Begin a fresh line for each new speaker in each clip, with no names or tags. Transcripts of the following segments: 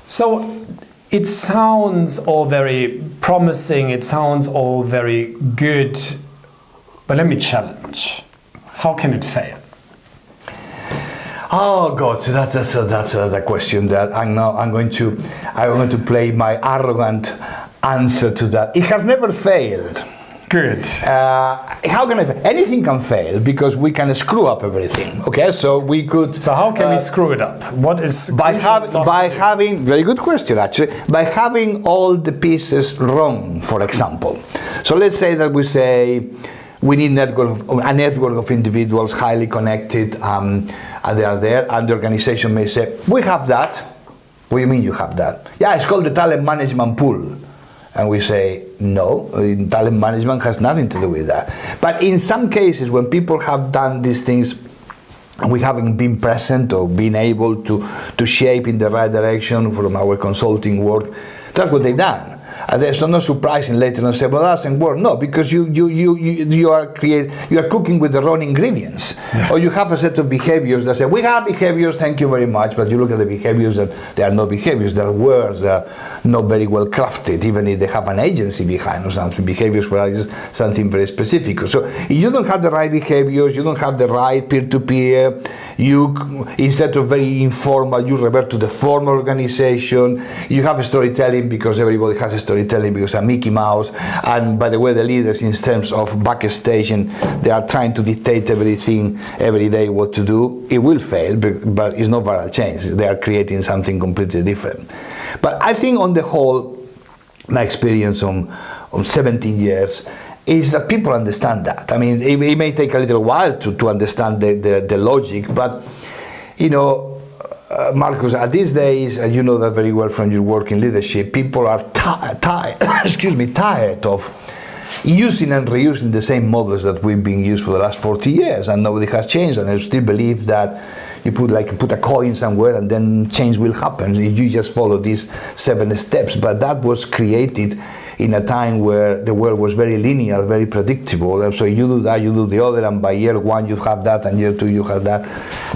So it sounds all very promising, it sounds all very good, but let me challenge. How can it fail?
Oh God, that's the question that I'm going to play my arrogant answer to that. It has never failed.
Good.
How can anything can fail because we can screw up everything. Okay, so we could.
So how can we screw it up? What is
by having very good question actually, by having all the pieces wrong, for example. So let's say that we say we need a network of individuals highly connected, and they are there, and the organization may say, we have that. What do you mean you have that? Yeah, it's called the talent management pool. And we say, no, talent management has nothing to do with that. But in some cases, when people have done these things, and we haven't been present or been able to shape in the right direction from our consulting work, that's what they've done. And there's no surprising later on say, well, that doesn't work. No, because you are cooking with the wrong ingredients. Yeah. Or you have a set of behaviors that say, we have behaviors, thank you very much, but you look at the behaviors and they are not behaviors, they are words, they are not very well crafted, even if they have an agency behind or something. Behaviors for us is something very specific. So if you don't have the right behaviors, you don't have the right peer-to-peer, you, instead of very informal, you revert to the formal organization, you have storytelling because everybody has a storytelling because a Mickey Mouse, and by the way, the leaders in terms of backstage, and they are trying to dictate everything every day what to do. It will fail, but it's not viral change. They are creating something completely different. But I think on the whole, my experience on 17 years is that people understand that. I mean, it may take a little while to understand the logic, but you know, Marcus, at these days, and you know that very well from your work in leadership, people are tired of using and reusing the same models that we've been used for the last 40 years, and nobody has changed, and I still believe that you put a coin somewhere and then change will happen. You just follow these 7 steps, but that was created in a time where the world was very linear, very predictable, and so you do that, you do the other, and by year 1 you have that, and year 2 you have that.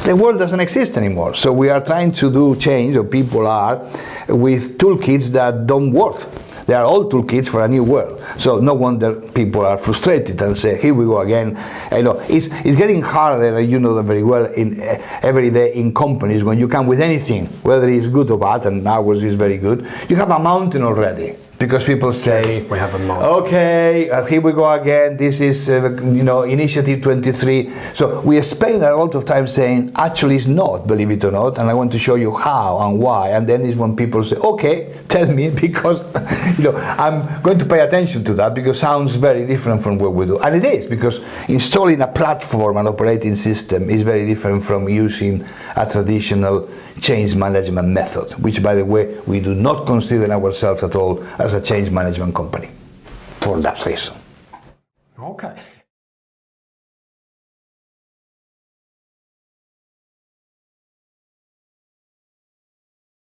The world doesn't exist anymore, so we are trying to do change, or people are, with toolkits that don't work. They are all toolkits for a new world. So no wonder people are frustrated and say, here we go again. You know, it's getting harder, you know that very well, in every day in companies when you come with anything, whether it's good or bad, and ours is very good, you have a mountain already. Because people say,
we have a mountain.
Okay, here we go again. This is, Initiative 23. So we spend a lot of time saying, actually it's not, believe it or not, and I want to show you how and why. And then is when people say, okay, tell me, because I'm going to pay attention to that because it sounds very different from what we do. And it is, because installing a platform, an operating system, is very different from using a traditional change management method, which, by the way, we do not consider ourselves at all as a change management company for that reason.
Okay.